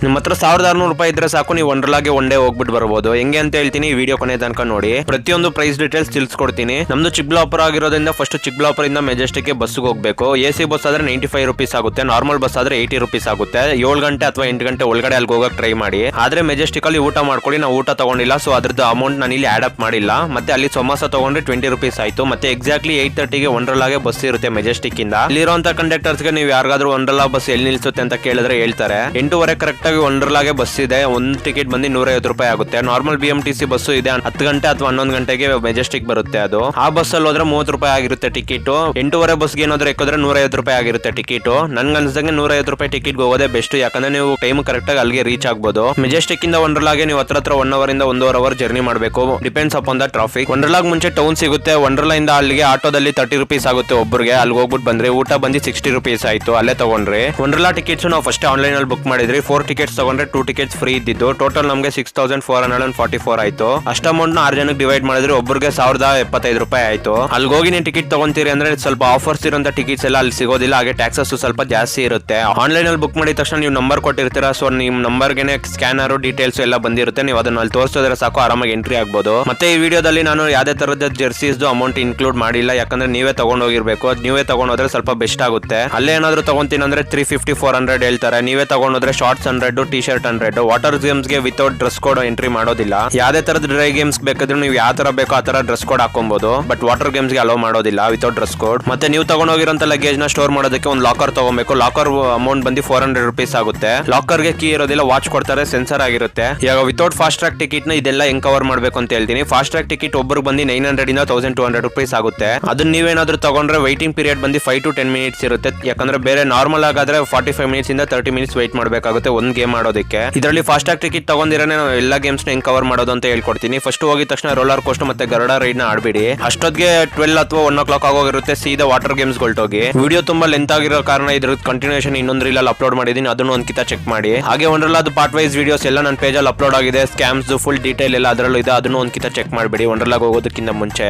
ನಿಮ್ಮ ಹತ್ರ 1600 ರೂಪಾಯಿ ಇದ್ರೆ ಸಾಕು, ನೀವು ವಂಡರ್ಲಾಗೆ ಒನ್ ಡೇ ಹೋಗ್ಬಿಟ್ಟು ಬರ್ಬೋದು. ಹೆಂಗೆ ಅಂತ ಹೇಳ್ತೀನಿ, ಈ ವಿಡಿಯೋ ಕೊನೆ ತನಕ ನೋಡಿ. ಪ್ರತಿಯೊಂದು ಪ್ರೈಸ್ ಡೀಟೇಲ್ಸ್ ತಿಳಿಸ್ಕೊಡ್ತೀನಿ. ನಮ್ದು ಚಿಕ್ಕಬಳ್ಳಾಪುರ ಆಗಿರೋದ್ರಿಂದ ಫಸ್ಟ್ ಚಿಕ್ಕಬಳ್ಳಾಪುರದಿಂದ ಮೆಜೆಸ್ಟಿಕ್ ಬಸ್ಗೆ ಹೋಗ್ಬೇಕು. AC ಬಸ್ ಆದ್ರೆ 95 ರೂಪೀಸ್ ಆಗುತ್ತೆ, ನಾರ್ಮಲ್ ಬಸ್ ಆದ್ರೆ 80 ರೂಪೀಸ್ ಆಗುತ್ತೆ. 7 ಗಂಟೆ ಅಥವಾ 8 ಗಂಟೆ ಒಳಗಡೆ ಅಲ್ಲಿ ಹೋಗಕ್ಕೆ ಟ್ರೈ ಮಾಡಿ. ಆದ್ರೆ ಮೆಜೆಸ್ಟಿಕ್ ಅಲ್ಲಿ ಊಟ ಮಾಡ್ಕೊಳ್ಳಿ. ನಾವು ಊಟ ತಗೊಂಡಿಲ್ಲ, ಸೊ ಅದ್ರದ್ದು ಅಮೌಂಟ್ ನಾನು ಇಲ್ಲಿ ಆಡ್ ಅಪ್ ಮಾಡಿಲ್ಲ. ಮತ್ತೆ ಅಲ್ಲಿ ಸಮೋಸ ತಗೊಂಡ್ರೆ 20 ರೂಪೀಸ್ ಆಯ್ತು. ಮತ್ತೆ ಎಕ್ಸಾಕ್ಟ್ಲಿ 8:30ಗೆ ವಂಡರ್ಲಾಗೆ ಬಸ್ ಇರುತ್ತೆ ಮೆಜೆಸ್ಟಿಕ್ ಇಂದ. ಅಲ್ಲಿರುವಂತ ಕಂಡಕ್ಟರ್ಸ್ ಗೆ ನೀವು ಯಾರಿಗಾದ್ರೂ ವಂಡರ್ಲಾ ಬಸ್ ಎಲ್ಲಿ ನಿಲ್ಸುತ್ತೆ ಅಂತ ಕೇಳಿದ್ರೆ ಹೇಳ್ತಾರೆ. 8:15 ಕರೆಕ್ಟ್ ಆಗಿ ವಂಡರ್ಲಾಗೆ ಬಸ್ ಇದೆ. ಒಂದು ಟಿಕೆಟ್ ಬಂದು 150 ರೂಪಾಯಿ ಆಗುತ್ತೆ. ನಾರ್ಮಲ್ BMTC ಬಸ್ ಇದೆ 10 ಗಂಟೆ ಅಥವಾ 11 ಗಂಟೆಗೆ ಮೆಜೆಸ್ಟಿಕ್ ಬರುತ್ತೆ. ಅದು ಆ ಬಸ್ ಅಲ್ಲಿ ಹೋದ್ರೆ 30 ರೂಪಾಯಿ ಆಗಿರುತ್ತೆ ಟಿಕೆಟ್. 8:15 ಬಸ್ಗೆ ಏನಾದ್ರು ಎಕ್ಕಿದ್ರೆ 150 ರೂಪಾಯಿ ಆಗಿರುತ್ತೆ ಟಿಕೆಟ್. ನನ್ಗೆ ಅನ್ಸಂಗೆ 150 ರೂಪಾಯಿ ಟಿಕೆಟ್ ಹೋಗೋದೇ ಬೆಸ್ಟ್, ಯಾಕಂದ್ರೆ ನೀವು ಟೈಮ್ ಕರೆಕ್ಟ್ ಆಗಿ ಅಲ್ಲಿಗೆ ರೀಚ್ ಆಗ್ಬೋದು. ಮೆಜೆಸ್ಟಿಕ್ ಇಂದ ವಂಡರ್ಲಾಗೆ ನೀವು ಹತ್ರ 1 ಅವರ್ ಇಂದ 1.5 ಅವರ್ ಜರ್ನಿ ಮಾಡಬೇಕು, ಡಿಪೆಂಡ್ಸ್ ಅಪಾನ್ ದ ಟ್ರಾಫಿಕ್. ವಂಡರ್ಲಾಗ್ ಮುಂಚೆ ಟೌನ್ ಸಿಗುತ್ತೆ. ವಂಡರ್ಲಾ ಇಂದ ಅಲ್ಲಿಗೆ ಆಟೋದಲ್ಲಿ 30 ರೂಪೀಸ್ ಆಗುತ್ತೆ ಒಬ್ಬರಿಗೆ. ಅಲ್ಲಿ ಹೋಗ್ಬಿಟ್ಟು ಬಂದ್ರೆ ಊಟ ಬಂದು 60 ರೂಪೀಸ್ ಆಯ್ತು, ಅಲ್ಲೇ ತಗೊಂಡ್ರಿ. ವಂಡರ್ಲಾ ಟಿಕೆಟ್ಸ್ ನಾವು ಫಸ್ಟ್ ಆನ್ಲೈನ್ ಅಲ್ಲಿ ಬುಕ್ ಮಾಡಿದ್ರಿ. 4 ಟಿಕೆಟ್ಸ್ ತಗೊಂಡ್ರೆ 2 ಟಿಕೆಟ್ಸ್ ಫ್ರೀ ಇದ್ದಿದ್ದು. ಟೋಟಲ್ ನಮಗೆ 6444 ಆಯ್ತು. ಅಷ್ಟ ಅಮೌಂಟ್ ನ 6 ಜನಕ್ಕೆ ಡಿವೈಡ್ ಮಾಡಿದ್ರೆ ಒಬ್ಬರಿಗೆ 1075 ರೂಪಾಯಿ ಆಯ್ತು. ಅಲ್ಲಿ ಹೋಗಿ ನೀವು ಟಿಕೆಟ್ ತಗೊಂತೀರಿ ಅಂದ್ರೆ ಸ್ವಲ್ಪ ಆಫರ್ಸ್ ಇರುವಂತ ಟಿಕೆಟ್ಸ್ ಎಲ್ಲ ಅಲ್ಲಿ ಸಿಗೋದಿಲ್ಲ. ಹಾಗೆ ಟ್ಯಾಕ್ಸಸ್ ಸ್ವಲ್ಪ ಜಾಸ್ತಿ ಇರುತ್ತೆ. ಆನ್ಲೈನ್ ಅಲ್ಲಿ ಬುಕ್ ಮಾಡಿದ ತಕ್ಷಣ ನೀವು ನಂಬರ್ ಕೊಟ್ಟಿರ್ತೀರಾ, ಸೊ ನಿಮ್ ನಂಬರ್ಗೆ ಸ್ಕ್ಯಾನರ್ ಡೀಟೇಲ್ಸ್ ಎಲ್ಲ ಬಂದಿರುತ್ತೆ. ನೀವು ಅದನ್ನ ಅಲ್ಲಿ ತೋರಿಸಿದ್ರೆ ಸಾಕು, ಆರಾಮಾಗಿ ಎಂಟ್ರಿ ಆಗ್ಬೋದು. ಮತ್ತೆ ಈ ವಿಡಿಯೋದಲ್ಲಿ ನಾನು ಯಾವ್ದೇ ತರದ ಜರ್ಸೀಸ್ ಅಮೌಂಟ್ ಇನ್ಕ್ಲೂಡ್ ಮಾಡಿಲ್ಲ, ಯಾಕಂದ್ರೆ ನೀವೇ ತಗೊಂಡ್ ಹೋಗಿರ್ಬೇಕು. ನೀವೇ ತಗೊಂಡೋದ್ರೆ ಸ್ವಲ್ಪ ಬೆಸ್ಟ್ ಆಗುತ್ತೆ. ಅಲ್ಲೇ ಏನಾದ್ರು ತಗೊಂತೀನಿ ಅಂದ್ರೆ 350 400 ಹೇಳ್ತಾರೆ. ನೀವೇ ತಗೊಂಡೋದ್ರೆ shorts 100, T shirt 100. Water games ಗೆ ವಿತೌಟ್ ಡ್ರೆಸ್ ಕೋಡ್ ಎಂಟ್ರಿ ಮಾಡೋದಿಲ್ಲ. ಯಾವ್ದೇ ತರದ ಡ್ರೈ ಗೇಮ್ಸ್ ಬೇಕಾದ್ರೂ ನೀವು ಯಾವ ತರ ಬೇಕೋ ಆ ತರ ಡ್ರೆಸ್ ಕೋಡ್ ಹಾಕೊಬಹುದು. ಬಟ್ ವಾಟರ್ ಗೇಮ್ಸ್ ಗೆ ಅಲೋ ಮಾಡೋದಿಲ್ಲ ವಿತೌಟ್ ಡ್ರೆಸ್ ಕೋಡ್. ಮತ್ತೆ ನೀವು ತಗೊಂಡೋಗಿರೋಂತ ಲಗೇಜ್ ನ ಸ್ಟೋರ್ ಮಾಡೋದಕ್ಕೆ ಒಂದು ಲಾಕರ್ ತಗೋಬೇಕು. ಲಾಕರ್ ಅಮೌಂಟ್ ಬಂದು 400 ರೂಪೀಸ್ ಆಗುತ್ತೆ. ಲಾಕರ್ ಗೆ ಕೀ ಇರೋದಿಲ್ಲ, ವಾಚ್ ಕೊಡ್ತಾರೆ, ಸೆನ್ಸರ್ ಆಗಿರುತ್ತೆ. ಈಗ ವಿತೌಟ್ ಫಾಸ್ಟ್ ಟ್ರ್ಯಾಕ್ ಟಿಕೆಟ್ ನ ಇದೆಲ್ಲ ಹೆಂಗ್ ಕವರ್ ಮಾಡ್ಬೇಕು ಅಂತ ಹೇಳ್ತೀನಿ. ಫಾಸ್ಟ್ ಟ್ರ್ಯಾಕ್ ಟಿಕೆಟ್ ಒಬ್ಬರಿಗೆ ಬಂದು 900 ಇಂದ 1200 ರೂಪೀಸ್ ಆಗುತ್ತೆ. ಅದನ್ನ ನೀವೇನಾದ್ರೂ ತಗೊಂಡ್ರೆ ವೈಟಿಂಗ್ ಪೀರಿಯಡ್ ಬಂದು 5 to 10 ಮಿನಿಟ್ಸ್ ಇರುತ್ತೆ. ಯಾಕಂದ್ರೆ ಬೇರೆ ನಾರ್ಮಲ್ ಆಗಾದ್ರೆ 45 ಮಿನಿಟ್ಸ್ ಇಂದ 30 ಮಿನಿಟ್ಸ್ ವೇಟ್ ಮಾಡಬೇಕಾಗುತ್ತೆ ಒಂದ್ ಗೇಮ್ ಮಾಡೋದಕ್ಕೆ. ಇದರಲ್ಲಿ ಫಾಸ್ಟ್ ಟ್ರ್ಯಾಕ್ ಟಿಕೆಟ್ ತಗೊಂಡಿರೋನೆ ನಾವು ಎಲ್ಲಾ ಗೇಮ್ಸ್ ನ ಹೆಂಗ್ ಕವರ್ ಮಾಡೋದು ಅಂತ ಹೇಳ್ಕೊಡ್ತೀನಿ. ಫಸ್ಟ್ ಹೋಗಿದ ತಕ್ಷಣ ರೋಲರ್ ಕೋಸ್ಟರ್ ಮತ್ತೆ ಗರುಡ ರೈಡ್ ನ ಆಡ್ಬಿಡಿ. ಅಷ್ಟೊತ್ತಿಗೆ 12 ಅಥವಾ 1 o'clock ಆಗೋಗಿರುತ್ತೆ. ಸೀದಾ ವಾಟರ್ ಗೇಮ್ಸ್ ಹೊರಟೋಗಿ. ವಿಡಿಯೋ ತುಂಬಾ ಲೆಂತ್ ಆಗಿರೋ ಕಾರಣ ಇದ್ರ ಕಂಟಿನ್ಯೂಷನ್ ಇನ್ನೊಂದು ರೀಲ್ ಅಲ್ಲಿ ಅಪ್ಲೋಡ್ ಮಾಡಿದೀನಿ, ಅದನ್ನು ಒಂದ್ಕಿತ ಚೆಕ್ ಮಾಡಿ. ಹಾಗೆ ವಂಡರ್ಲಾದ ಪಾರ್ಟ್ ವೈಸ್ ವಿಡಿಯೋಸ್ ಎಲ್ಲ ನನ್ನ ಪೇಜ್ ಅಲ್ಲಿ ಅಪ್ಲೋಡ್ ಆಗಿದೆ. ಸ್ಕ್ಯಾಮ್ಸ್ ಫುಲ್ ಡೀಟೇಲ್ ಎಲ್ಲ ಅದರಲ್ಲೂ ಇದೆ, ಅದನ್ನು ಒಂದ್ಕಿತ ಚೆಕ್ ಮಾಡ್ಬಿಡಿ ವಂಡರ್ಲಾಗ್ ಹೋಗೋದಕ್ಕಿಂತ ಮುಂಚೆ.